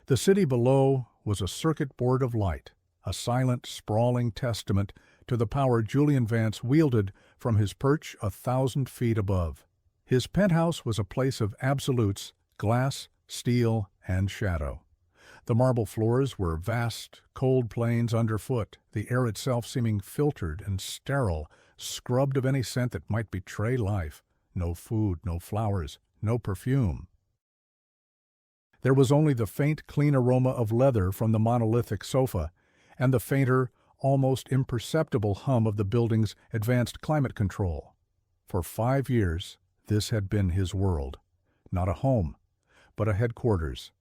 The city below was a circuit board of light, a silent, sprawling testament to the power Julian Vance wielded from his perch 1,000 feet above. His penthouse was a place of absolutes, glass, steel, and shadow. The marble floors were vast, cold plains underfoot, the air itself seeming filtered and sterile, scrubbed of any scent that might betray life. No food, no flowers, no perfume. There was only the faint, clean aroma of leather from the monolithic sofa, and the fainter, almost imperceptible hum of the building's advanced climate control. For 5 years, this had been his world. Not a home, but a headquarters.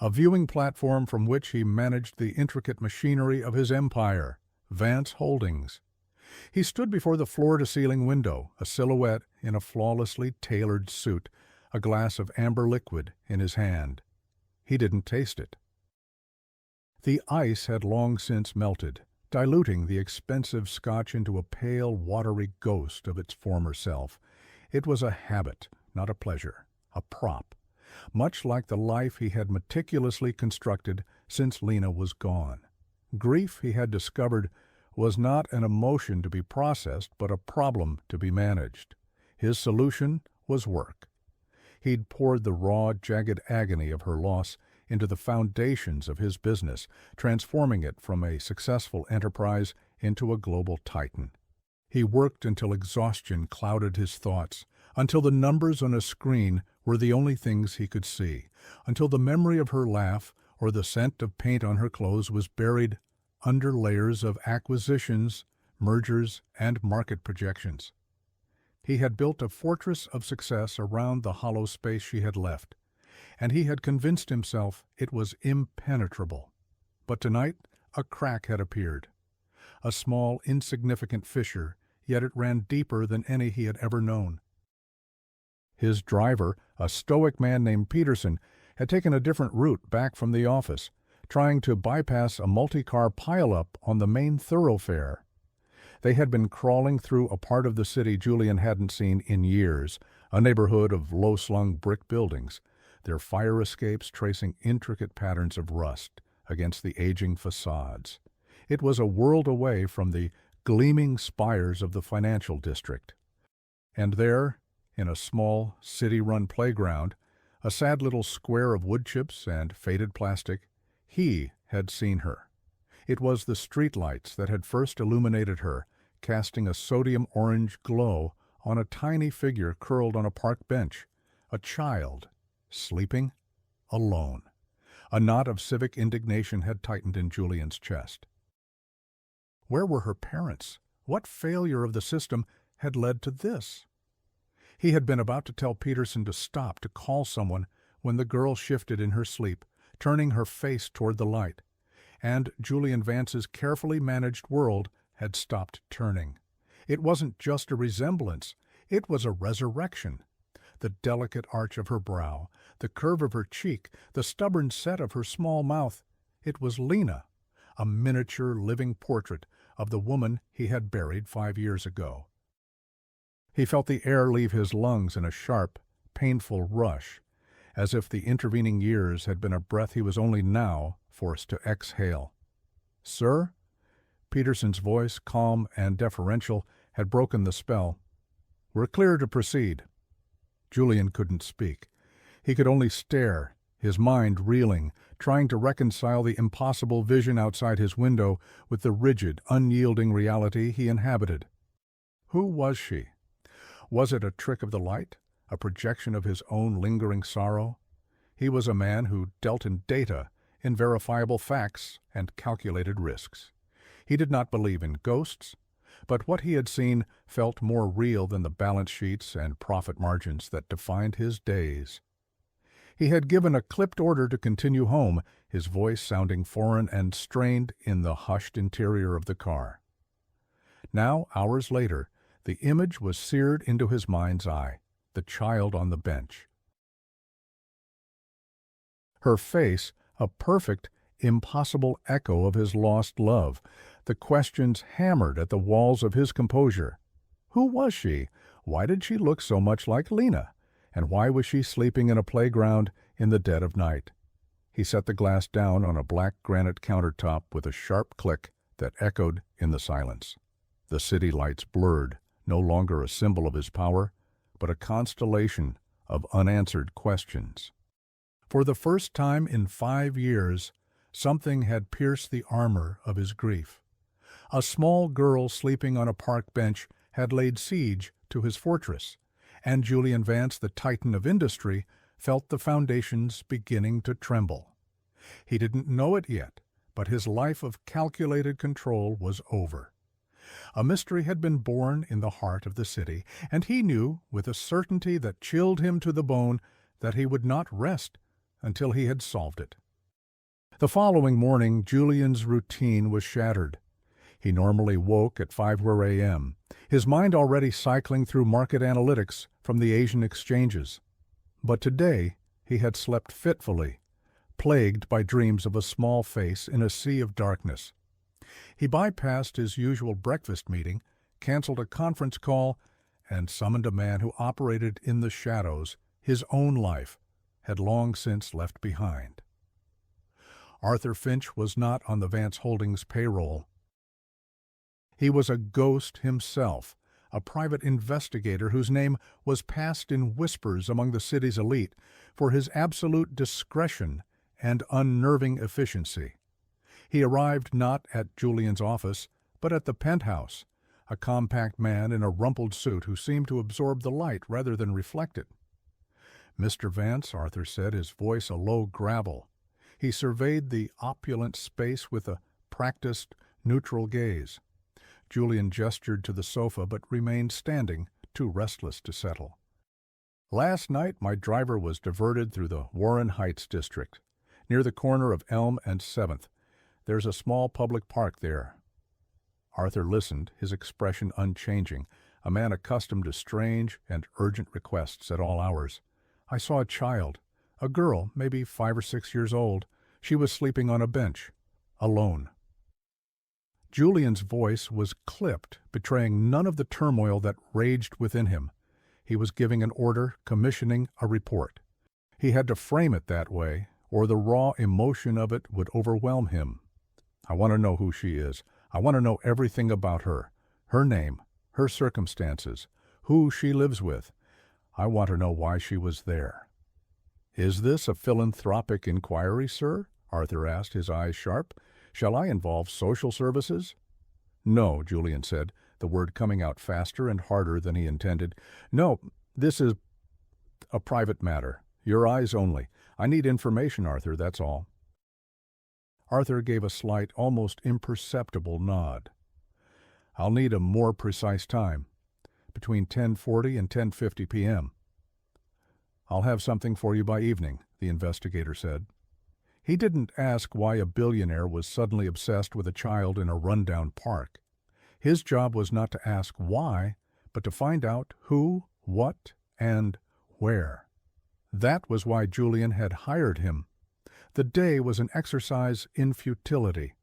A viewing platform from which he managed the intricate machinery of his empire, Vance Holdings. He stood before the floor-to-ceiling window, a silhouette in a flawlessly tailored suit, a glass of amber liquid in his hand. He didn't taste it. The ice had long since melted, diluting the expensive scotch into a pale, watery ghost of its former self. It was a habit, not a pleasure, a prop, much like the life he had meticulously constructed since Lena was gone. Grief, he had discovered, was not an emotion to be processed, but a problem to be managed. His solution was work. He'd poured the raw, jagged agony of her loss into the foundations of his business, transforming it from a successful enterprise into a global titan. He worked until exhaustion clouded his thoughts, until the numbers on a screen were the only things he could see, until the memory of her laugh or the scent of paint on her clothes was buried under layers of acquisitions, mergers, and market projections. He had built a fortress of success around the hollow space she had left, and he had convinced himself it was impenetrable. But tonight a crack had appeared. A small, insignificant fissure, yet it ran deeper than any he had ever known. His driver, a stoic man named Peterson, had taken a different route back from the office, trying to bypass a multi-car pileup on the main thoroughfare. They had been crawling through a part of the city Julian hadn't seen in years, a neighborhood of low-slung brick buildings, their fire escapes tracing intricate patterns of rust against the aging facades. It was a world away from the gleaming spires of the financial district. And there, in a small, city-run playground, a sad little square of wood chips and faded plastic, he had seen her. It was the streetlights that had first illuminated her, casting a sodium-orange glow on a tiny figure curled on a park bench, a child, sleeping, alone. A knot of civic indignation had tightened in Julian's chest. Where were her parents? What failure of the system had led to this? He had been about to tell Peterson to stop, to call someone, when the girl shifted in her sleep, turning her face toward the light, and Julian Vance's carefully managed world had stopped turning. It wasn't just a resemblance, it was a resurrection. The delicate arch of her brow, the curve of her cheek, the stubborn set of her small mouth. It was Lena, a miniature living portrait of the woman he had buried 5 years ago. He felt the air leave his lungs in a sharp, painful rush, as if the intervening years had been a breath he was only now forced to exhale. "Sir?" Peterson's voice, calm and deferential, had broken the spell. "We're clear to proceed." Julian couldn't speak. He could only stare, his mind reeling, trying to reconcile the impossible vision outside his window with the rigid, unyielding reality he inhabited. Who was she? Was it a trick of the light, a projection of his own lingering sorrow? He was a man who dealt in data, in verifiable facts, and calculated risks. He did not believe in ghosts, but what he had seen felt more real than the balance sheets and profit margins that defined his days. He had given a clipped order to continue home, his voice sounding foreign and strained in the hushed interior of the car. Now, hours later, the image was seared into his mind's eye, the child on the bench. Her face, a perfect, impossible echo of his lost love, the questions hammered at the walls of his composure. Who was she? Why did she look so much like Lena? And why was she sleeping in a playground in the dead of night? He set the glass down on a black granite countertop with a sharp click that echoed in the silence. The city lights blurred, no longer a symbol of his power, but a constellation of unanswered questions. For the first time in 5 years, something had pierced the armor of his grief. A small girl sleeping on a park bench had laid siege to his fortress, and Julian Vance, the titan of industry, felt the foundations beginning to tremble. He didn't know it yet, but his life of calculated control was over. A mystery had been born in the heart of the city, and he knew, with a certainty that chilled him to the bone, that he would not rest until he had solved it. The following morning, Julian's routine was shattered. He normally woke at 5 a.m., his mind already cycling through market analytics from the Asian exchanges. But today he had slept fitfully, plagued by dreams of a small face in a sea of darkness. He bypassed his usual breakfast meeting, canceled a conference call, and summoned a man who operated in the shadows his own life had long since left behind. Arthur Finch was not on the Vance Holdings payroll. He was a ghost himself, a private investigator whose name was passed in whispers among the city's elite for his absolute discretion and unnerving efficiency. He arrived not at Julian's office, but at the penthouse, a compact man in a rumpled suit who seemed to absorb the light rather than reflect it. "Mr. Vance," Arthur said, his voice a low gravel. He surveyed the opulent space with a practiced, neutral gaze. Julian gestured to the sofa but remained standing, too restless to settle. "Last night my driver was diverted through the Warren Heights district, near the corner of Elm and 7th. There's a small public park there." Arthur listened, his expression unchanging, a man accustomed to strange and urgent requests at all hours. "I saw a child, a girl, maybe 5 or 6 years old. She was sleeping on a bench, alone." Julian's voice was clipped, betraying none of the turmoil that raged within him. He was giving an order, commissioning a report. He had to frame it that way, or the raw emotion of it would overwhelm him. "I want to know who she is. I want to know everything about her. Her name, her circumstances, who she lives with. I want to know why she was there." "Is this a philanthropic inquiry, sir?" Arthur asked, his eyes sharp. "Shall I involve social services?" "No," Julian said, the word coming out faster and harder than he intended. "No, this is a private matter. Your eyes only. I need information, Arthur, that's all." Arthur gave a slight, almost imperceptible nod. "I'll need a more precise time, between 10:40 and 10:50 p.m. "I'll have something for you by evening," the investigator said. He didn't ask why a billionaire was suddenly obsessed with a child in a rundown park. His job was not to ask why, but to find out who, what, and where. That was why Julian had hired him. The day was an exercise in futility.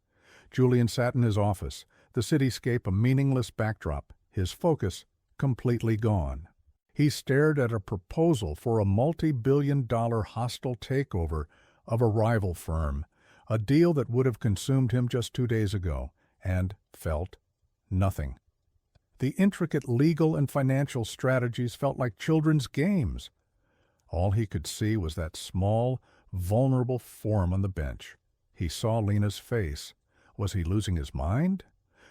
Julian sat in his office, the cityscape a meaningless backdrop, his focus completely gone. He stared at a proposal for a multi-billion-dollar hostile takeover of a rival firm, a deal that would have consumed him just 2 days ago, and felt nothing. The intricate legal and financial strategies felt like children's games. All he could see was that small, vulnerable form on the bench. He saw Lena's face. Was he losing his mind?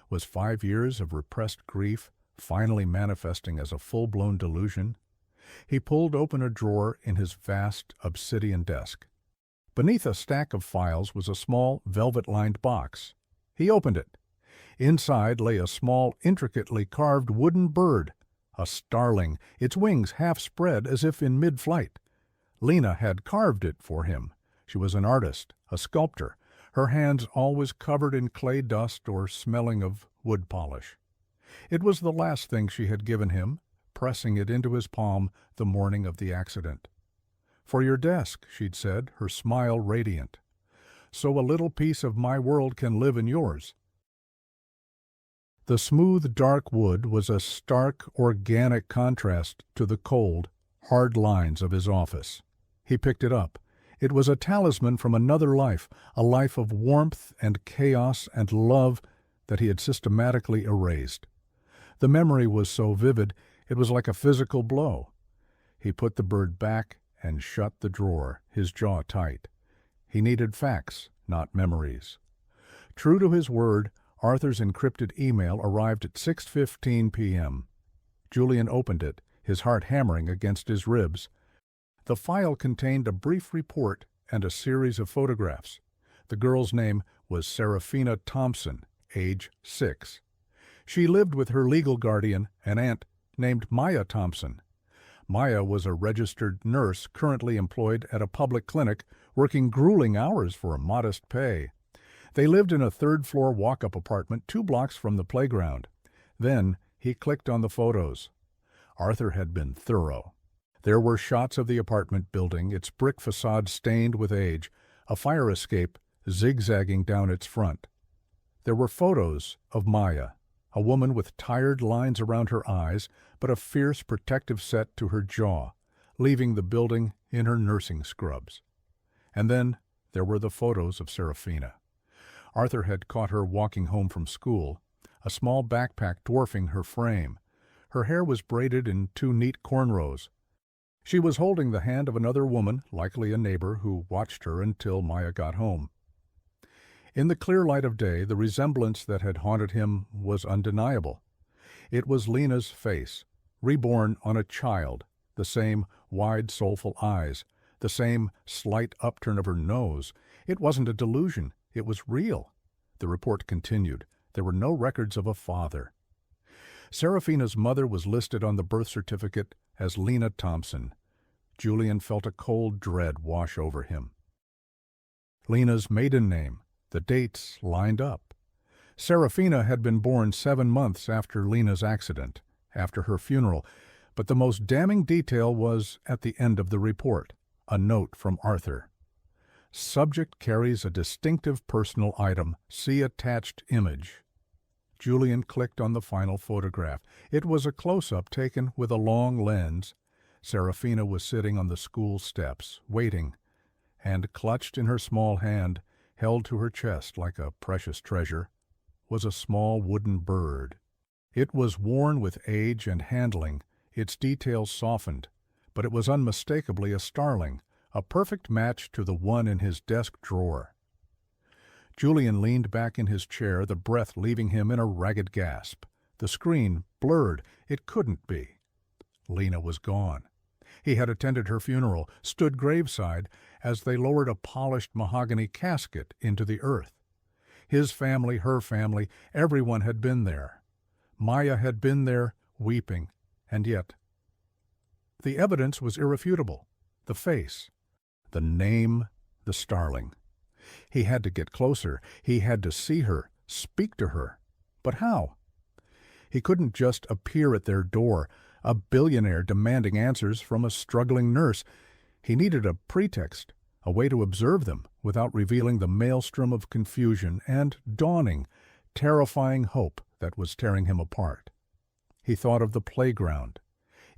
Was 5 years of repressed grief finally manifesting as a full-blown delusion? He pulled open a drawer in his vast obsidian desk. Beneath a stack of files was a small, velvet-lined box. He opened it. Inside lay a small, intricately carved wooden bird, a starling, its wings half spread as if in mid-flight. Lena had carved it for him. She was an artist, a sculptor, her hands always covered in clay dust or smelling of wood polish. It was the last thing she had given him, pressing it into his palm the morning of the accident. "For your desk," she'd said, her smile radiant. "So a little piece of my world can live in yours." The smooth, dark wood was a stark, organic contrast to the cold, hard lines of his office. He picked it up. It was a talisman from another life, a life of warmth and chaos and love that he had systematically erased. The memory was so vivid, it was like a physical blow. He put the bird back and shut the drawer, his jaw tight. He needed facts, not memories. True to his word, Arthur's encrypted email arrived at 6:15 p.m. Julian opened it, his heart hammering against his ribs. The file contained a brief report and a series of photographs. The girl's name was Serafina Thompson, age 6. She lived with her legal guardian, an aunt named Maya Thompson. Maya was a registered nurse currently employed at a public clinic, working grueling hours for a modest pay. They lived in a third-floor walk-up apartment 2 blocks from the playground. Then he clicked on the photos. Arthur had been thorough. There were shots of the apartment building, its brick facade stained with age, a fire escape zigzagging down its front. There were photos of Maya, a woman with tired lines around her eyes, but a fierce protective set to her jaw, leaving the building in her nursing scrubs. And then there were the photos of Serafina. Arthur had caught her walking home from school, a small backpack dwarfing her frame. Her hair was braided in 2 neat cornrows. She was holding the hand of another woman, likely a neighbor, who watched her until Maya got home. In the clear light of day, the resemblance that had haunted him was undeniable. It was Lena's face, reborn on a child, the same wide, soulful eyes, the same slight upturn of her nose. It wasn't a delusion. It was real. The report continued. There were no records of a father. Serafina's mother was listed on the birth certificate as Lena Thompson. Julian felt a cold dread wash over him. Lena's maiden name, the dates lined up. Serafina had been born 7 months after Lena's accident, after her funeral, but the most damning detail was at the end of the report, a note from Arthur. Subject carries a distinctive personal item. See attached image. Julian clicked on the final photograph. It was a close-up taken with a long lens. Serafina was sitting on the school steps, waiting, and clutched in her small hand, held to her chest like a precious treasure, was a small wooden bird. It was worn with age and handling, its details softened, but it was unmistakably a starling, a perfect match to the one in his desk drawer. Julian leaned back in his chair, the breath leaving him in a ragged gasp. The screen blurred. It couldn't be. Lena was gone. He had attended her funeral, stood graveside as they lowered a polished mahogany casket into the earth. His family, her family, everyone had been there. Maya had been there, weeping, and yet the evidence was irrefutable. The face, the name, the starling. He had to get closer. He had to see her, speak to her. But how? He couldn't just appear at their door, a billionaire demanding answers from a struggling nurse. He needed a pretext, a way to observe them without revealing the maelstrom of confusion and dawning, terrifying hope that was tearing him apart. He thought of the playground.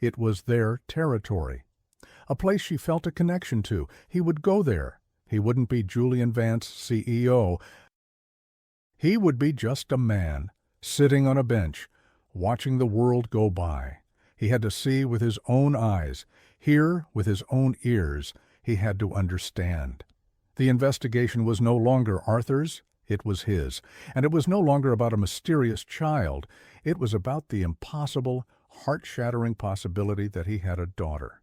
It was their territory, a place she felt a connection to. He would go there. He wouldn't be Julian Vance, CEO. He would be just a man, sitting on a bench, watching the world go by. He had to see with his own eyes, hear with his own ears. He had to understand. The investigation was no longer Arthur's, it was his. And it was no longer about a mysterious child. It was about the impossible, heart-shattering possibility that he had a daughter.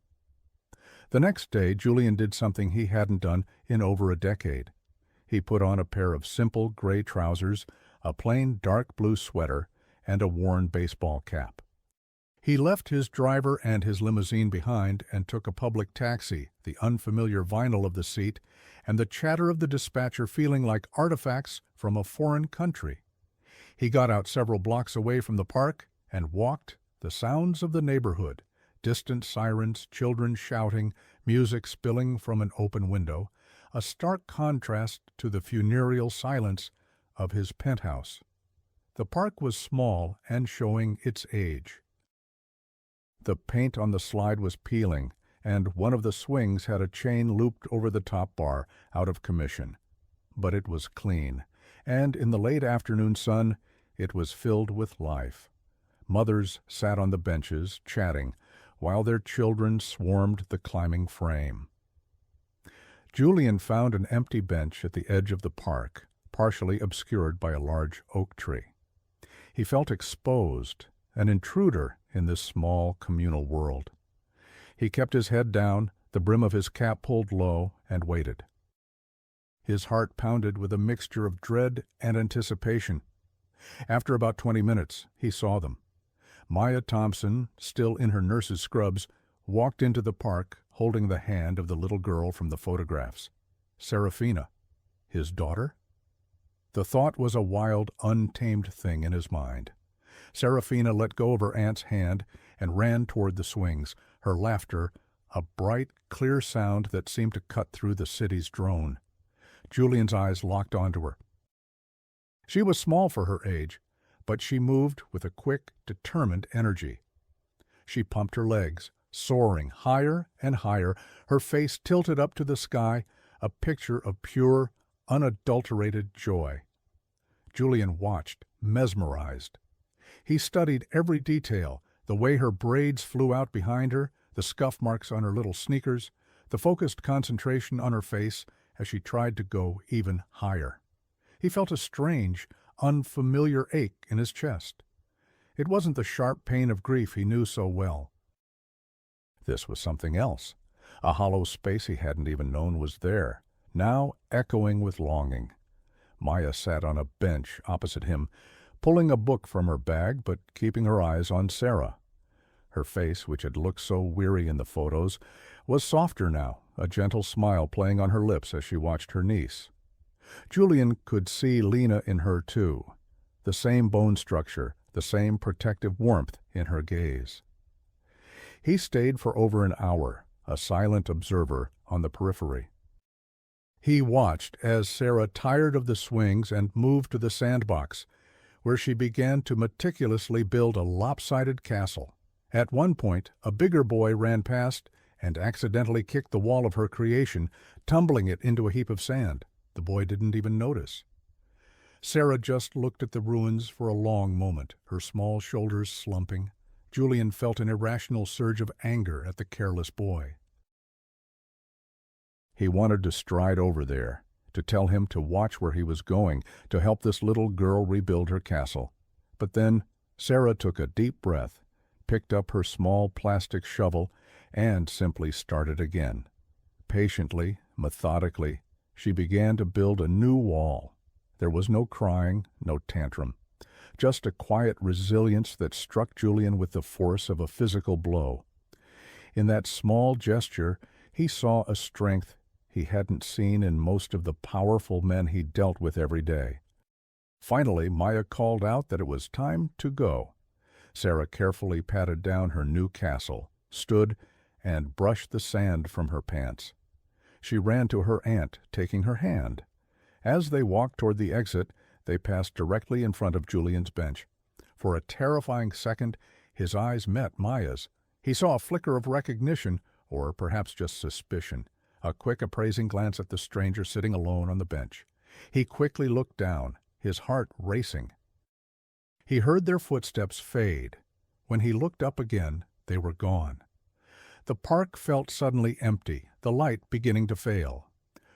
The next day, Julian did something he hadn't done in over a decade. He put on a pair of simple gray trousers, a plain dark blue sweater, and a worn baseball cap. He left his driver and his limousine behind and took a public taxi, the unfamiliar vinyl of the seat and the chatter of the dispatcher feeling like artifacts from a foreign country. He got out several blocks away from the park and walked, the sounds of the neighborhood, distant sirens, children shouting, music spilling from an open window, a stark contrast to the funereal silence of his penthouse. The park was small and showing its age. The paint on the slide was peeling, and one of the swings had a chain looped over the top bar, out of commission. But it was clean, and in the late afternoon sun, it was filled with life. Mothers sat on the benches, chatting, while their children swarmed the climbing frame. Julian found an empty bench at the edge of the park, partially obscured by a large oak tree. He felt exposed, an intruder in this small communal world. He kept his head down, the brim of his cap pulled low, and waited. His heart pounded with a mixture of dread and anticipation. After about 20 minutes, he saw them. Maya Thompson, still in her nurse's scrubs, walked into the park holding the hand of the little girl from the photographs. Serafina, his daughter? The thought was a wild, untamed thing in his mind. Serafina let go of her aunt's hand and ran toward the swings, her laughter a bright, clear sound that seemed to cut through the city's drone. Julian's eyes locked onto her. She was small for her age, but she moved with a quick, determined energy. She pumped her legs, soaring higher and higher, her face tilted up to the sky, a picture of pure, unadulterated joy. Julian watched, mesmerized. He studied every detail, the way her braids flew out behind her, the scuff marks on her little sneakers, the focused concentration on her face as she tried to go even higher. He felt a strange, unfamiliar ache in his chest. It wasn't the sharp pain of grief he knew so well. This was something else. A hollow space he hadn't even known was there, now echoing with longing. Maya sat on a bench opposite him, pulling a book from her bag but keeping her eyes on Sarah. Her face, which had looked so weary in the photos, was softer now, a gentle smile playing on her lips as she watched her niece. Julian could see Lena in her too, the same bone structure, the same protective warmth in her gaze. He stayed for over an hour, a silent observer on the periphery. He watched as Sarah tired of the swings and moved to the sandbox, where she began to meticulously build a lopsided castle. At one point, a bigger boy ran past and accidentally kicked the wall of her creation, tumbling it into a heap of sand. The boy didn't even notice. Sarah just looked at the ruins for a long moment, her small shoulders slumping. Julian felt an irrational surge of anger at the careless boy. He wanted to stride over there, to tell him to watch where he was going, to help this little girl rebuild her castle. But then Sarah took a deep breath, picked up her small plastic shovel, and simply started again. Patiently, methodically, she began to build a new wall. There was no crying, no tantrum, just a quiet resilience that struck Julian with the force of a physical blow. In that small gesture, he saw a strength he hadn't seen in most of the powerful men he dealt with every day. Finally, Maya called out that it was time to go. Sarah carefully patted down her new castle, stood, and brushed the sand from her pants. She ran to her aunt, taking her hand. As they walked toward the exit, they passed directly in front of Julian's bench. For a terrifying second, his eyes met Maya's. He saw a flicker of recognition, or perhaps just suspicion, a quick appraising glance at the stranger sitting alone on the bench. He quickly looked down, his heart racing. He heard their footsteps fade. When he looked up again, they were gone. The park felt suddenly empty, the light beginning to fail.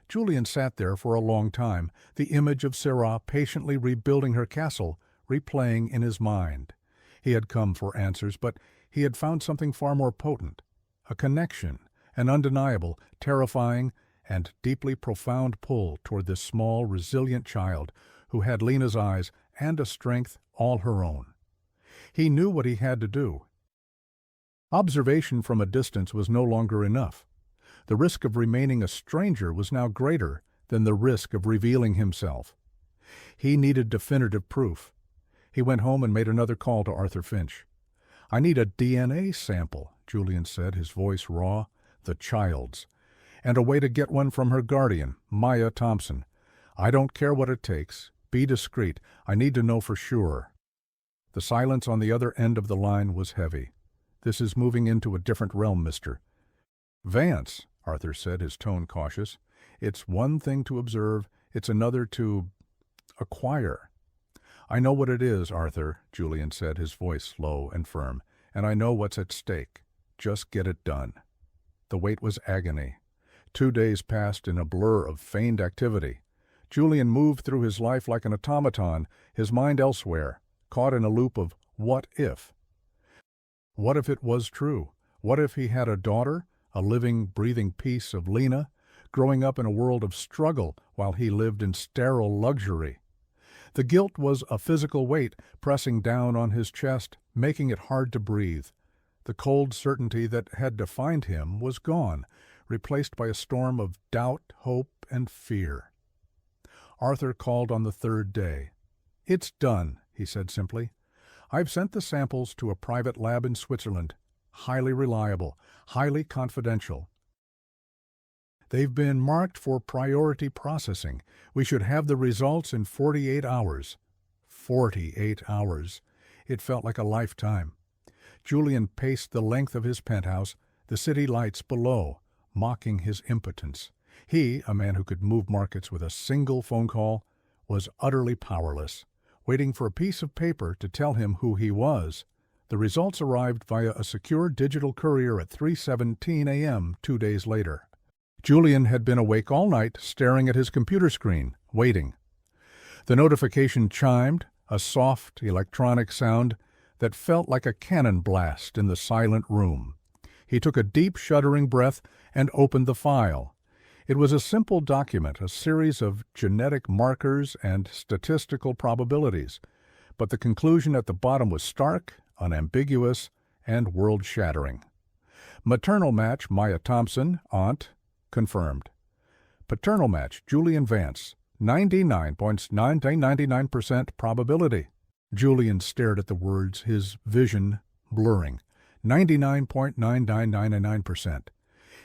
Julian sat there for a long time, the image of Sarah patiently rebuilding her castle replaying in his mind. He had come for answers, but he had found something far more potent, a connection, an undeniable, terrifying, and deeply profound pull toward this small, resilient child who had Lena's eyes and a strength all her own. He knew what he had to do. Observation from a distance was no longer enough. The risk of remaining a stranger was now greater than the risk of revealing himself. He needed definitive proof. He went home and made another call to Arthur Finch. "I need a DNA sample," Julian said, his voice raw, "the child's, and a way to get one from her guardian, Maya Thompson. I don't care what it takes. Be discreet. I need to know for sure." The silence on the other end of the line was heavy. "This is moving into a different realm, mister. "Vance," Arthur said, his tone cautious. "It's one thing to observe, it's another to acquire." "I know what it is, Arthur," Julian said, his voice low and firm, "and I know what's at stake. Just get it done." The wait was agony. 2 days passed in a blur of feigned activity. Julian moved through his life like an automaton, his mind elsewhere, caught in a loop of what if. What if it was true? What if he had a daughter, a living, breathing piece of Lena, growing up in a world of struggle while he lived in sterile luxury? The guilt was a physical weight pressing down on his chest, making it hard to breathe. The cold certainty that had defined him was gone, replaced by a storm of doubt, hope, and fear. Arthur called on the 3rd day. "It's done," he said simply. "I've sent the samples to a private lab in Switzerland. Highly reliable, highly confidential. They've been marked for priority processing. We should have the results in 48 hours. 48 hours. It felt like a lifetime. Julian paced the length of his penthouse, the city lights below, mocking his impotence. He, a man who could move markets with a single phone call, was utterly powerless, waiting for a piece of paper to tell him who he was. The results arrived via a secure digital courier at 3:17 a.m. 2 days later. Julian had been awake all night, staring at his computer screen, waiting. The notification chimed, a soft electronic sound that felt like a cannon blast in the silent room. He took a deep, shuddering breath and opened the file. It was a simple document, a series of genetic markers and statistical probabilities, but the conclusion at the bottom was stark, unambiguous, and world-shattering. Maternal match, Maya Thompson, aunt, confirmed. Paternal match, Julian Vance, 99.99% probability. Julian stared at the words, his vision blurring. 99.9999%.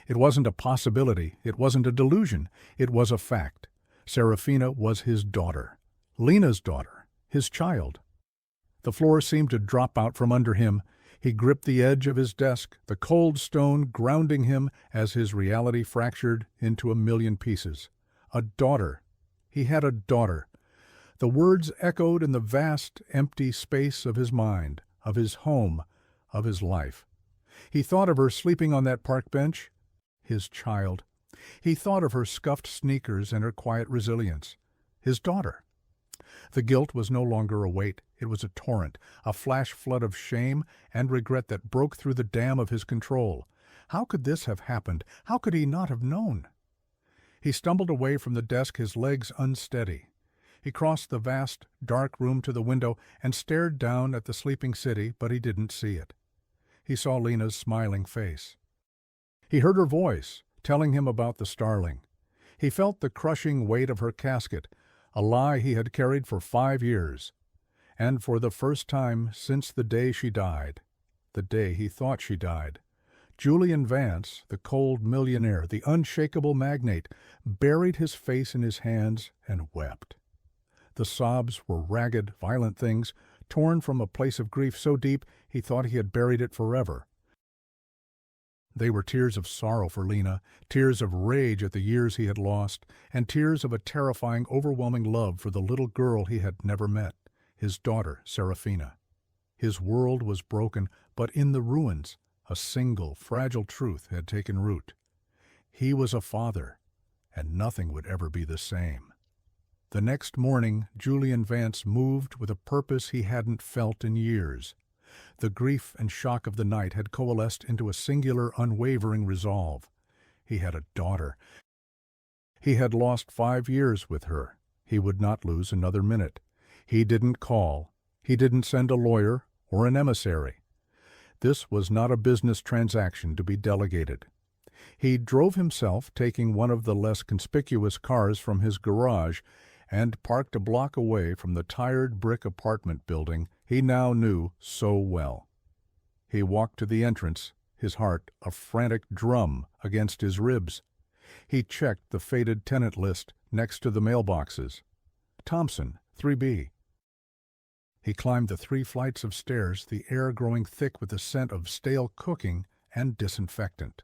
It wasn't a possibility, it wasn't a delusion, it was a fact. Serafina was his daughter. Lena's daughter, his child. The floor seemed to drop out from under him. He gripped the edge of his desk, the cold stone grounding him as his reality fractured into a million pieces. A daughter. He had a daughter. The words echoed in the vast, empty space of his mind, of his home, of his life. He thought of her sleeping on that park bench. His child. He thought of her scuffed sneakers and her quiet resilience. His daughter. The guilt was no longer a weight. It was a torrent, a flash flood of shame and regret that broke through the dam of his control. How could this have happened? How could he not have known? He stumbled away from the desk, his legs unsteady. He crossed the vast, dark room to the window and stared down at the sleeping city, but he didn't see it. He saw Lena's smiling face. He heard her voice, telling him about the starling. He felt the crushing weight of her casket, a lie he had carried for 5 years. And for the first time since the day she died, the day he thought she died, Julian Vance, the cold millionaire, the unshakable magnate, buried his face in his hands and wept. The sobs were ragged, violent things, torn from a place of grief so deep he thought he had buried it forever. They were tears of sorrow for Lena, tears of rage at the years he had lost, and tears of a terrifying, overwhelming love for the little girl he had never met, his daughter, Serafina. His world was broken, but in the ruins, a single, fragile truth had taken root. He was a father, and nothing would ever be the same. The next morning, Julian Vance moved with a purpose he hadn't felt in years. The grief and shock of the night had coalesced into a singular, unwavering resolve. He had a daughter. He had lost 5 years with her. He would not lose another minute. He didn't call. He didn't send a lawyer or an emissary. This was not a business transaction to be delegated. He drove himself, taking one of the less conspicuous cars from his garage, and parked a block away from the tired brick apartment building he now knew so well. He walked to the entrance, his heart a frantic drum against his ribs. He checked the faded tenant list next to the mailboxes. Thompson, 3B. He climbed the 3 flights of stairs, the air growing thick with the scent of stale cooking and disinfectant.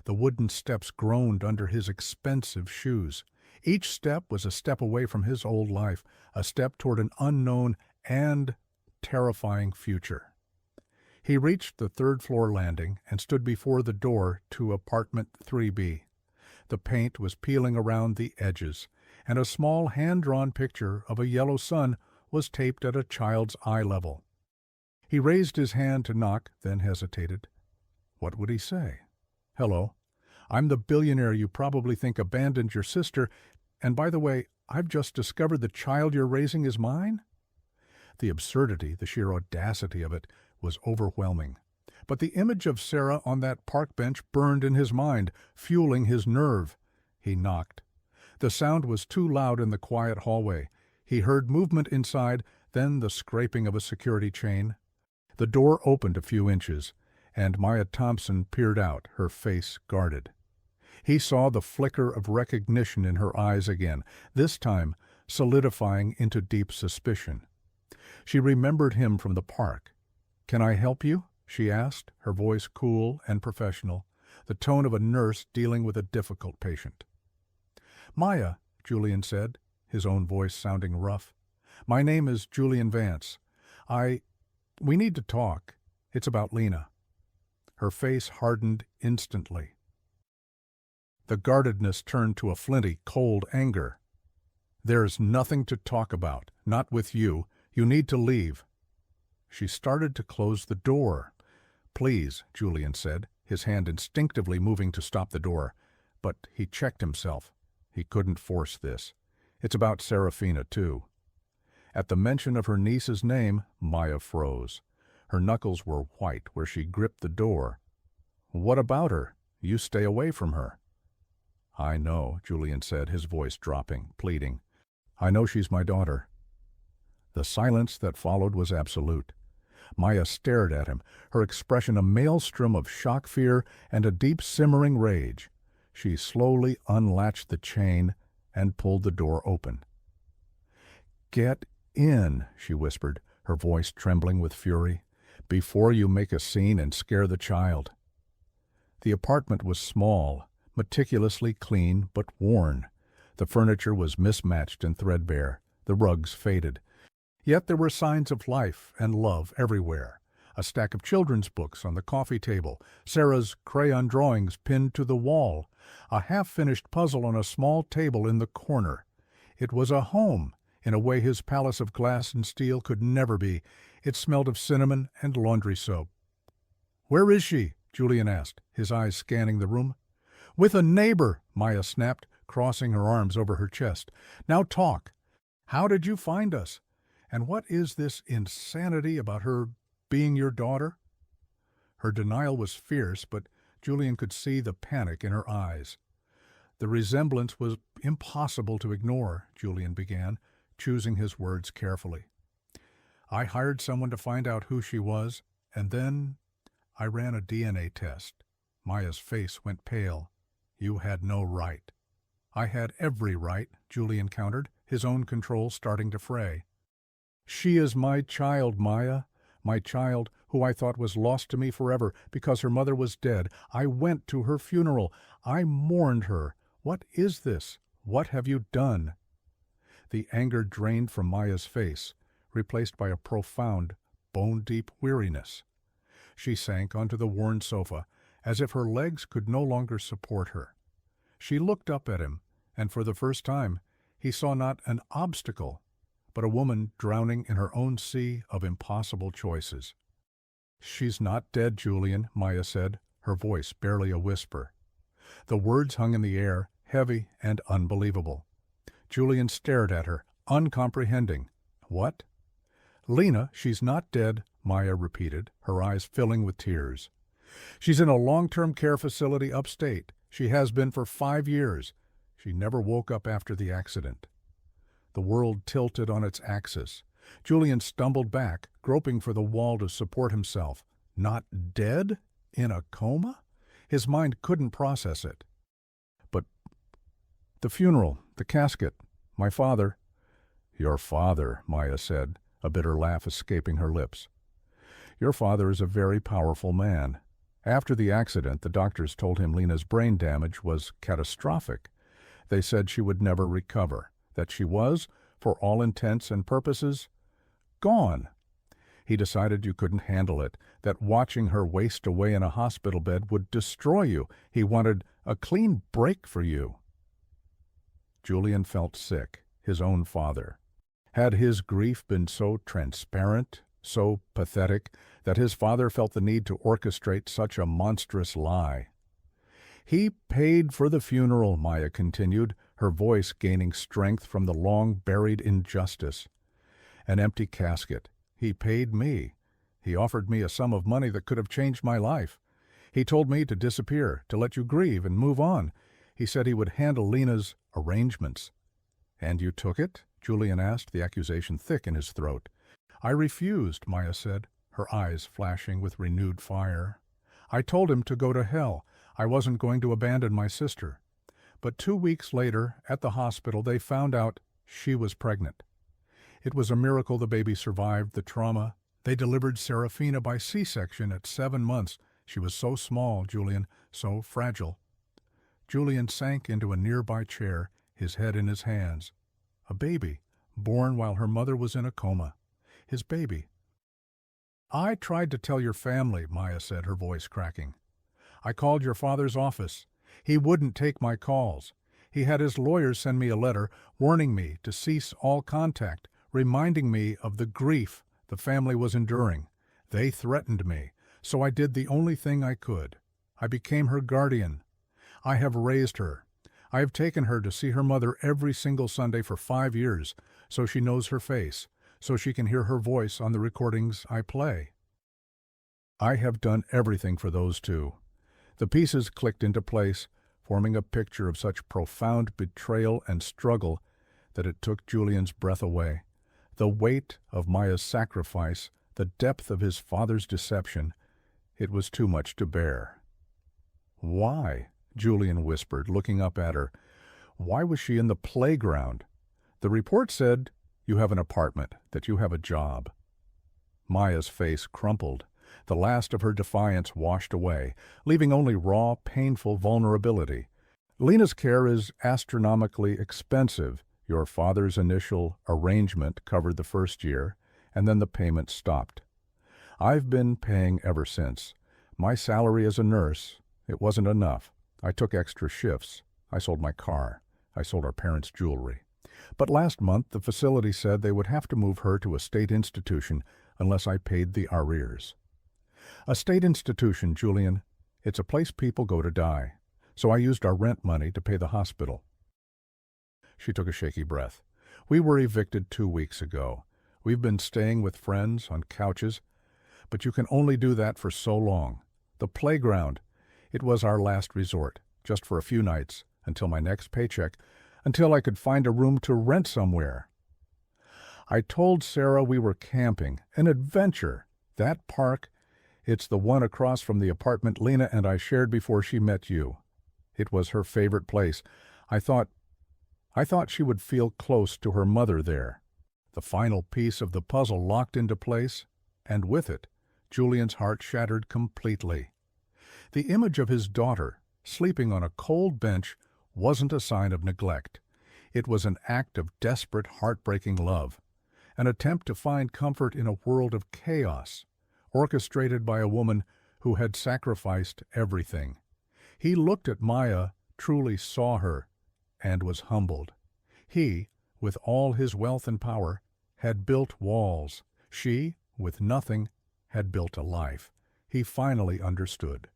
The wooden steps groaned under his expensive shoes. Each step was a step away from his old life, a step toward an unknown and terrifying future. He reached the third-floor landing and stood before the door to apartment 3B. The paint was peeling around the edges, and a small hand-drawn picture of a yellow sun was taped at a child's eye level. He raised his hand to knock, then hesitated. What would he say? "Hello. I'm the billionaire you probably think abandoned your sister, and by the way, I've just discovered the child you're raising is mine?" The absurdity, the sheer audacity of it, was overwhelming. But the image of Sarah on that park bench burned in his mind, fueling his nerve. He knocked. The sound was too loud in the quiet hallway. He heard movement inside, then the scraping of a security chain. The door opened a few inches, and Maya Thompson peered out, her face guarded. He saw the flicker of recognition in her eyes again, this time solidifying into deep suspicion. She remembered him from the park. "Can I help you?" she asked, her voice cool and professional, the tone of a nurse dealing with a difficult patient. "Maya," Julian said, his own voice sounding rough. "My name is Julian Vance. We need to talk. It's about Lena." Her face hardened instantly. The guardedness turned to a flinty, cold anger. "There's nothing to talk about, not with you. You need to leave." She started to close the door. "Please," Julian said, his hand instinctively moving to stop the door. But he checked himself. He couldn't force this. It's about Serafina, too. At the mention of her niece's name, Maya froze. Her knuckles were white where she gripped the door. "What about her? You stay away from her." "I know," Julian said, his voice dropping, pleading. "I know she's my daughter." The silence that followed was absolute. Maya stared at him, her expression a maelstrom of shock fear and a deep simmering rage. She slowly unlatched the chain and pulled the door open. "Get in," she whispered, her voice trembling with fury, "before you make a scene and scare the child." The apartment was small, meticulously clean but worn. The furniture was mismatched and threadbare, the rugs faded. Yet there were signs of life and love everywhere. A stack of children's books on the coffee table, Sarah's crayon drawings pinned to the wall, a half-finished puzzle on a small table in the corner. It was a home, in a way his palace of glass and steel could never be. It smelled of cinnamon and laundry soap. "Where is she?" Julian asked, his eyes scanning the room. "With a neighbor," Maya snapped, crossing her arms over her chest. "Now talk. How did you find us? And what is this insanity about her being your daughter?" Her denial was fierce, but Julian could see the panic in her eyes. "The resemblance was impossible to ignore," Julian began, choosing his words carefully. "I hired someone to find out who she was, and then I ran a DNA test." Maya's face went pale. "You had no right." "I had every right," Julian countered, his own control starting to fray. "She is my child, Maya. My child, who I thought was lost to me forever because her mother was dead. I went to her funeral. I mourned her. What is this? What have you done?" The anger drained from Maya's face, replaced by a profound, bone-deep weariness. She sank onto the worn sofa, as if her legs could no longer support her. She looked up at him, and for the first time, he saw not an obstacle, but a woman drowning in her own sea of impossible choices. "She's not dead, Julian," Maya said, her voice barely a whisper. The words hung in the air, heavy and unbelievable. Julian stared at her, uncomprehending. "What?" "Lena, she's not dead," Maya repeated, her eyes filling with tears. "She's in a long-term care facility upstate. She has been for 5 years. She never woke up after the accident." The world tilted on its axis. Julian stumbled back, groping for the wall to support himself. Not dead? In a coma? His mind couldn't process it. "But the funeral, the casket, my father—" "Your father," Maya said, a bitter laugh escaping her lips. "Your father is a very powerful man, After the accident, the doctors told him Lena's brain damage was catastrophic. They said she would never recover, that she was, for all intents and purposes, gone. He decided you couldn't handle it, that watching her waste away in a hospital bed would destroy you. He wanted a clean break for you. Julian felt sick, his own father. Had his grief been so transparent, so pathetic, that his father felt the need to orchestrate such a monstrous lie? He paid for the funeral, Maya continued, her voice gaining strength from the long-buried injustice. An empty casket. He paid me. He offered me a sum of money that could have changed my life. He told me to disappear, to let you grieve and move on. He said he would handle Lena's arrangements. And you took it? Julian asked, the accusation thick in his throat. I refused, Maya said, her eyes flashing with renewed fire. I told him to go to hell. I wasn't going to abandon my sister. But 2 weeks later, at the hospital, they found out she was pregnant. It was a miracle the baby survived the trauma. They delivered Serafina by C-section at 7 months. She was so small, Julian, so fragile. Julian sank into a nearby chair, his head in his hands. A baby, born while her mother was in a coma. His baby. I tried to tell your family, Maya said, her voice cracking. I called your father's office. He wouldn't take my calls. He had his lawyers send me a letter warning me to cease all contact, reminding me of the grief the family was enduring. They threatened me, so I did the only thing I could. I became her guardian. I have raised her. I have taken her to see her mother every single Sunday for 5 years, so she knows her face, so she can hear her voice on the recordings I play. I have done everything for those two. The pieces clicked into place, forming a picture of such profound betrayal and struggle that it took Julian's breath away. The weight of Maya's sacrifice, the depth of his father's deception, it was too much to bear. Why? Julian whispered, looking up at her. Why was she in the playground? The report said you have an apartment, that you have a job. Maya's face crumpled. The last of her defiance washed away, leaving only raw, painful vulnerability. Lena's care is astronomically expensive. Your father's initial arrangement covered the first year, and then the payment stopped. I've been paying ever since. My salary as a nurse, it wasn't enough. I took extra shifts. I sold my car. I sold our parents' jewelry. But last month, the facility said they would have to move her to a state institution unless I paid the arrears. A state institution, Julian, it's a place people go to die. So I used our rent money to pay the hospital. She took a shaky breath. We were evicted 2 weeks ago. We've been staying with friends on couches, but you can only do that for so long. The playground, it was our last resort, just for a few nights, until my next paycheck, until I could find a room to rent somewhere. I told Sarah we were camping, an adventure. That park, it's the one across from the apartment Lena and I shared before she met you. It was her favorite place. I thought she would feel close to her mother there. The final piece of the puzzle locked into place, and with it, Julian's heart shattered completely. The image of his daughter, sleeping on a cold bench, wasn't a sign of neglect. It was an act of desperate, heartbreaking love, an attempt to find comfort in a world of chaos, orchestrated by a woman who had sacrificed everything. He looked at Maya, truly saw her, and was humbled. He, with all his wealth and power, had built walls. She, with nothing, had built a life. He finally understood.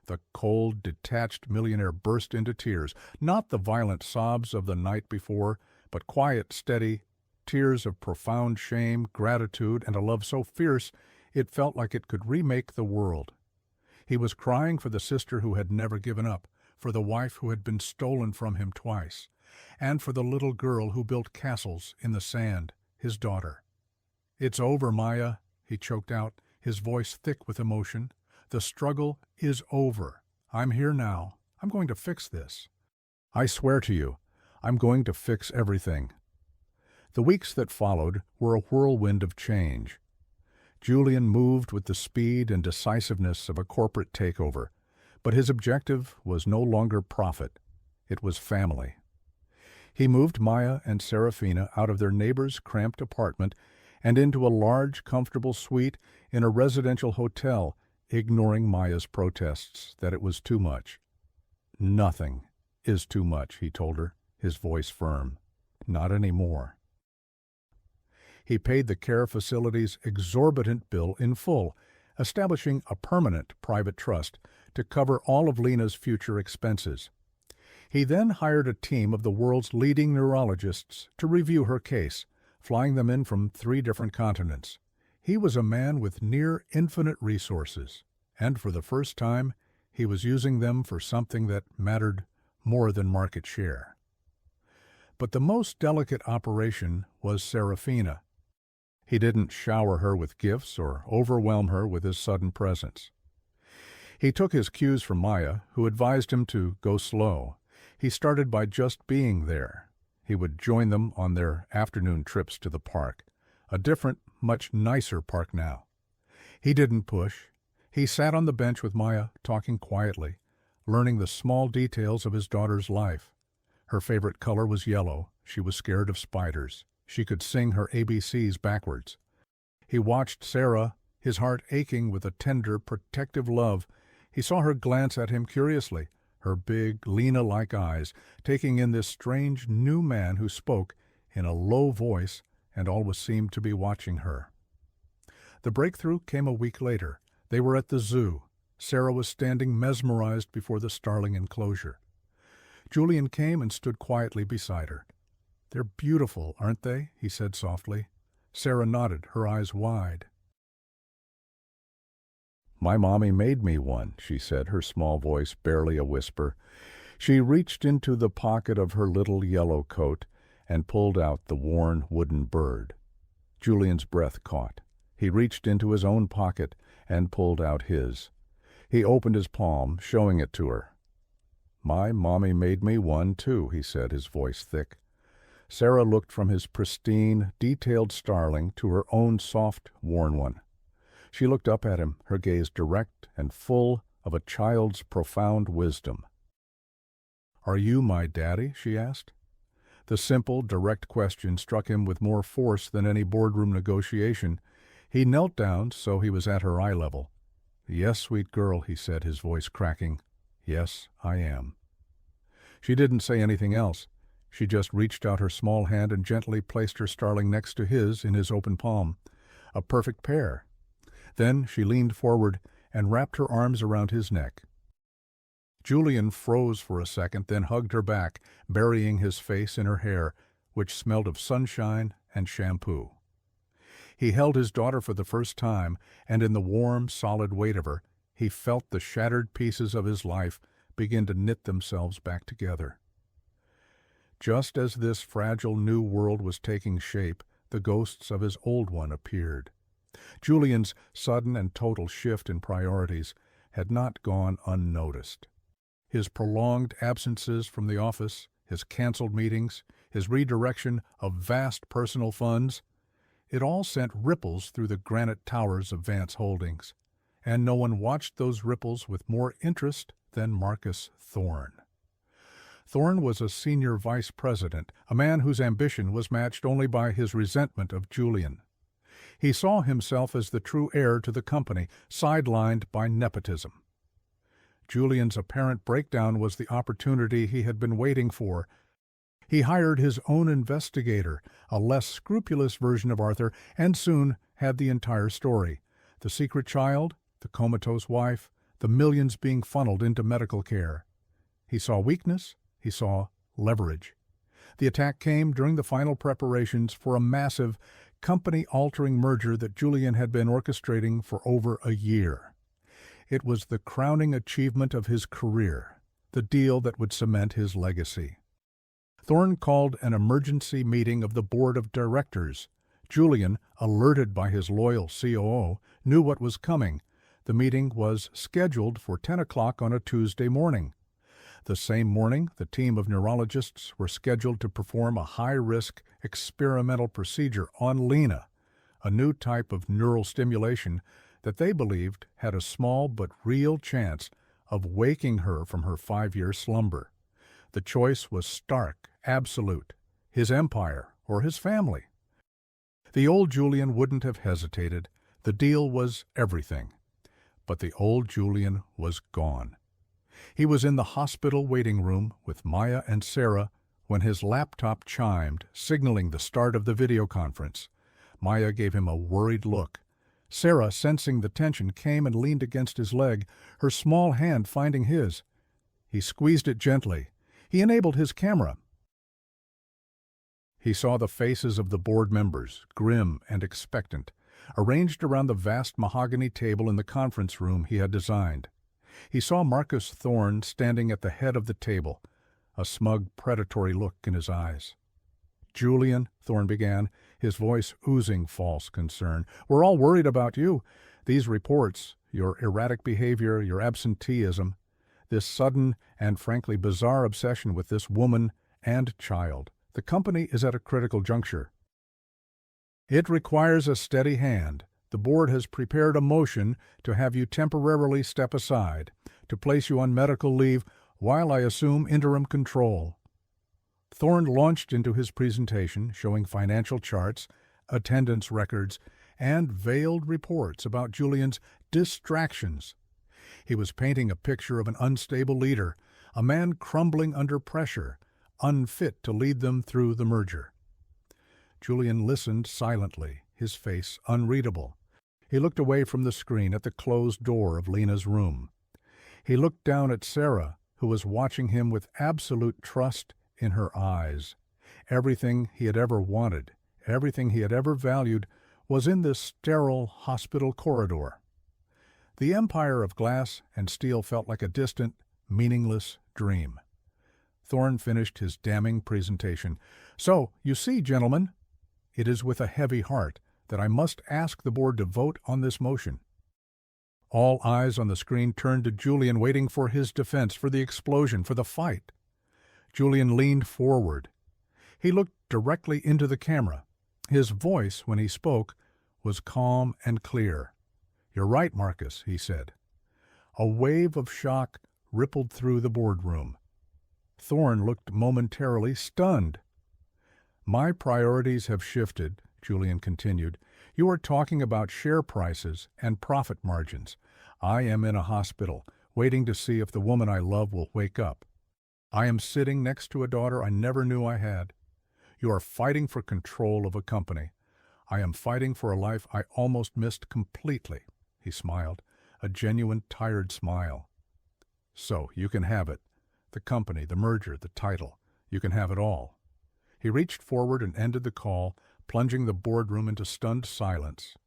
The cold, detached millionaire burst into tears, not the violent sobs of the night before, but quiet, steady, tears of profound shame, gratitude, and a love so fierce it felt like it could remake the world. He was crying for the sister who had never given up, for the wife who had been stolen from him twice, and for the little girl who built castles in the sand, his daughter. "It's over, Maya," he choked out, his voice thick with emotion. "The struggle is over. I'm here now. I'm going to fix this. I swear to you, I'm going to fix everything." The weeks that followed were a whirlwind of change. Julian moved with the speed and decisiveness of a corporate takeover, but his objective was no longer profit. It was family. He moved Maya and Serafina out of their neighbor's cramped apartment and into a large, comfortable suite in a residential hotel, ignoring Maya's protests that it was too much. "Nothing is too much," he told her, his voice firm. "Not anymore." He paid the care facility's exorbitant bill in full, establishing a permanent private trust to cover all of Lena's future expenses. He then hired a team of the world's leading neurologists to review her case, flying them in from 3 different continents. He was a man with near infinite resources, and for the first time, he was using them for something that mattered more than market share. But the most delicate operation was Serafina. He didn't shower her with gifts or overwhelm her with his sudden presence. He took his cues from Maya, who advised him to go slow. He started by just being there. He would join them on their afternoon trips to the park, a different, much nicer park now. He didn't push. He sat on the bench with Maya, talking quietly, learning the small details of his daughter's life. Her favorite color was yellow. She was scared of spiders. She could sing her ABCs backwards. He watched Sarah, his heart aching with a tender, protective love. He saw her glance at him curiously, her big, Lena-like eyes, taking in this strange new man who spoke in a low voice and always seemed to be watching her. The breakthrough came a week later. They were at the zoo. Sarah was standing mesmerized before the starling enclosure. Julian came and stood quietly beside her. "They're beautiful, aren't they?" he said softly. Sarah nodded, her eyes wide. "My mommy made me one," she said, her small voice barely a whisper. She reached into the pocket of her little yellow coat and pulled out the worn wooden bird. Julian's breath caught. He reached into his own pocket and pulled out his. He opened his palm, showing it to her. "My mommy made me one, too," he said, his voice thick. Sarah looked from his pristine, detailed starling to her own soft, worn one. She looked up at him, her gaze direct and full of a child's profound wisdom. "Are you my daddy?" she asked. The simple, direct question struck him with more force than any boardroom negotiation. He knelt down so he was at her eye level. "Yes, sweet girl," he said, his voice cracking. "Yes, I am." She didn't say anything else. She just reached out her small hand and gently placed her starling next to his in his open palm. A perfect pair. Then she leaned forward and wrapped her arms around his neck. Julian froze for a second, then hugged her back, burying his face in her hair, which smelled of sunshine and shampoo. He held his daughter for the first time, and in the warm, solid weight of her, he felt the shattered pieces of his life begin to knit themselves back together. Just as this fragile new world was taking shape, the ghosts of his old one appeared. Julian's sudden and total shift in priorities had not gone unnoticed. His prolonged absences from the office, his canceled meetings, his redirection of vast personal funds, it all sent ripples through the granite towers of Vance Holdings, and no one watched those ripples with more interest than Marcus Thorne. Thorne was a senior vice president, a man whose ambition was matched only by his resentment of Julian. He saw himself as the true heir to the company, sidelined by nepotism. Julian's apparent breakdown was the opportunity he had been waiting for. He hired his own investigator, a less scrupulous version of Arthur, and soon had the entire story. The secret child, the comatose wife, the millions being funneled into medical care. He saw weakness, he saw leverage. The attack came during the final preparations for a massive, company-altering merger that Julian had been orchestrating for over a year. It was the crowning achievement of his career, the deal that would cement his legacy. Thorne called an emergency meeting of the board of directors. Julian, alerted by his loyal COO, knew what was coming. The meeting was scheduled for 10 o'clock on a Tuesday morning. The same morning, the team of neurologists were scheduled to perform a high-risk experimental procedure on Lena, a new type of neural stimulation that they believed had a small but real chance of waking her from her 5-year slumber. The choice was stark, absolute: his empire or his family. The old Julian wouldn't have hesitated. The deal was everything. But the old Julian was gone. He was in the hospital waiting room with Maya and Sarah when his laptop chimed, signaling the start of the video conference. Maya gave him a worried look. Sarah, sensing the tension, came and leaned against his leg, her small hand finding his. He squeezed it gently. He enabled his camera. He saw the faces of the board members, grim and expectant, arranged around the vast mahogany table in the conference room he had designed. He saw Marcus Thorne standing at the head of the table, a smug, predatory look in his eyes. "Julian," Thorne began, his voice oozing false concern, "we're all worried about you. These reports, your erratic behavior, your absenteeism, this sudden and frankly bizarre obsession with this woman and child. The company is at a critical juncture. It requires a steady hand. The board has prepared a motion to have you temporarily step aside, to place you on medical leave while I assume interim control." Thorne launched into his presentation, showing financial charts, attendance records, and veiled reports about Julian's distractions. He was painting a picture of an unstable leader, a man crumbling under pressure, unfit to lead them through the merger. Julian listened silently, his face unreadable. He looked away from the screen at the closed door of Lena's room. He looked down at Sarah, who was watching him with absolute trust in her eyes. Everything he had ever wanted, everything he had ever valued, was in this sterile hospital corridor. The empire of glass and steel felt like a distant, meaningless dream. Thorne finished his damning presentation. "So, you see, gentlemen, it is with a heavy heart that I must ask the board to vote on this motion." All eyes on the screen turned to Julian, waiting for his defense, for the explosion, for the fight. Julian leaned forward. He looked directly into the camera. His voice, when he spoke, was calm and clear. "You're right, Marcus," he said. A wave of shock rippled through the boardroom. Thorne looked momentarily stunned. "My priorities have shifted," Julian continued. "You are talking about share prices and profit margins. I am in a hospital, waiting to see if the woman I love will wake up. I am sitting next to a daughter I never knew I had. You are fighting for control of a company. I am fighting for a life I almost missed completely." He smiled, a genuine, tired smile. "So, you can have it. The company, the merger, the title. You can have it all." He reached forward and ended the call, plunging the boardroom into stunned silence.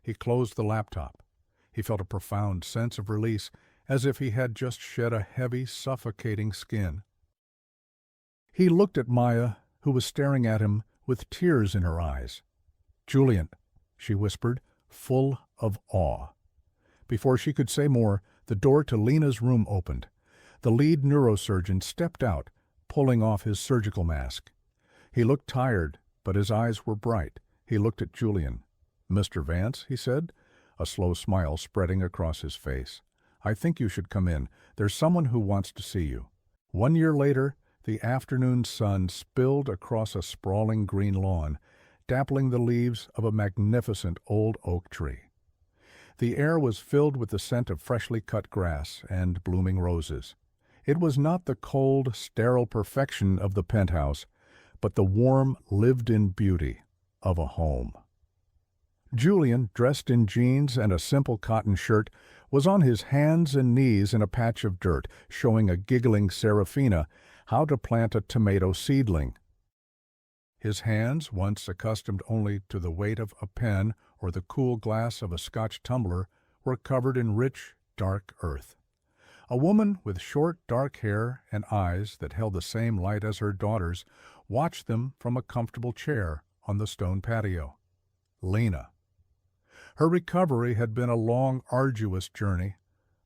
He closed the laptop. He felt a profound sense of release, as if he had just shed a heavy, suffocating skin. He looked at Maya, who was staring at him with tears in her eyes. "Julian," she whispered, full of awe. Before she could say more, the door to Lena's room opened. The lead neurosurgeon stepped out, pulling off his surgical mask. He looked tired, but his eyes were bright. He looked at Julian. "Mr. Vance," he said, a slow smile spreading across his face. "I think you should come in. There's someone who wants to see you." 1 year later, the afternoon sun spilled across a sprawling green lawn, dappling the leaves of a magnificent old oak tree. The air was filled with the scent of freshly cut grass and blooming roses. It was not the cold, sterile perfection of the penthouse, but the warm, lived-in beauty of a home. Julian, dressed in jeans and a simple cotton shirt, was on his hands and knees in a patch of dirt, showing a giggling Serafina how to plant a tomato seedling. His hands, once accustomed only to the weight of a pen or the cool glass of a Scotch tumbler, were covered in rich, dark earth. A woman with short, dark hair and eyes that held the same light as her daughter's watched them from a comfortable chair on the stone patio. Lena. Her recovery had been a long, arduous journey,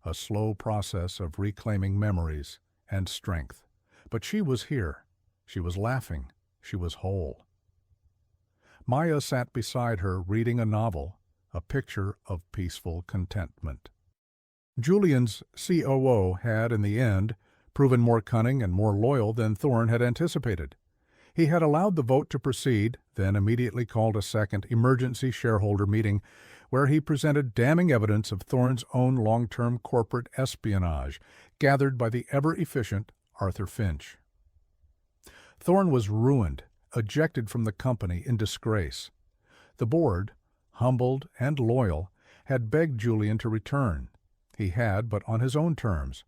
a slow process of reclaiming memories and strength. But she was here. She was laughing. She was whole. Maya sat beside her reading a novel, a picture of peaceful contentment. Julian's COO had, in the end, proven more cunning and more loyal than Thorne had anticipated. He had allowed the vote to proceed, then immediately called a second emergency shareholder meeting where he presented damning evidence of Thorne's own long-term corporate espionage, gathered by the ever-efficient Arthur Finch. Thorne was ruined, ejected from the company in disgrace. The board, humbled and loyal, had begged Julian to return. He had, but on his own terms.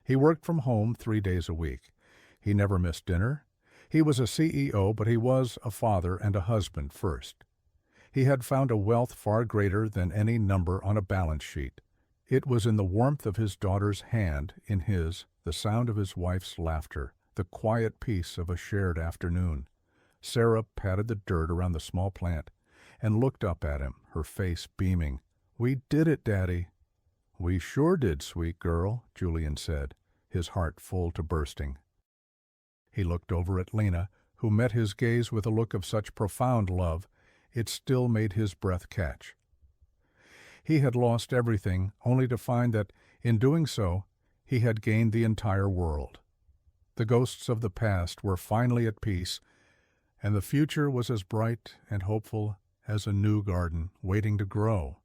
He worked from home 3 days a week. He never missed dinner. He was a CEO, but he was a father and a husband first. He had found a wealth far greater than any number on a balance sheet. It was in the warmth of his daughter's hand, in his, the sound of his wife's laughter, the quiet peace of a shared afternoon. Sarah patted the dirt around the small plant and looked up at him, her face beaming. "We did it, Daddy." "We sure did, sweet girl," Julian said, his heart full to bursting. He looked over at Lena, who met his gaze with a look of such profound love, it still made his breath catch. He had lost everything, only to find that, in doing so, he had gained the entire world. The ghosts of the past were finally at peace, and the future was as bright and hopeful as a new garden waiting to grow.